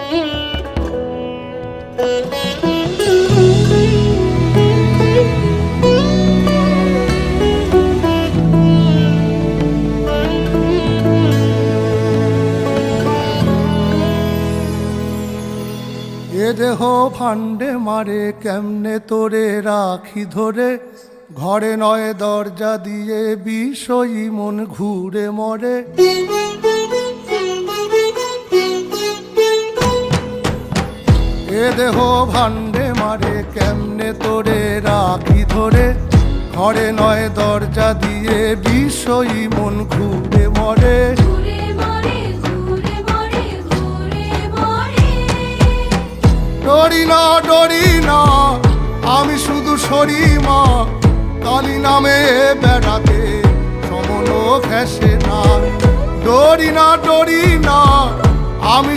এ দেহ ভান্ডে মারে কেমনে তোরে রাখি ধরে, ঘরে নয় দরজা দিয়ে বিষয়ী মন ঘুরে মরে। এ দেহ ভান্ডে মারে কেমনে তোরে রাখি ধরে, ঘরে নয় দরজা দিয়ে বিষয়ী মন ঘুরে মরে। ডরি না ডরি না আমি শুধু সরি মা, কালী নামে বেড়াতে সমন ঘেঁষে না। ডরি না আমি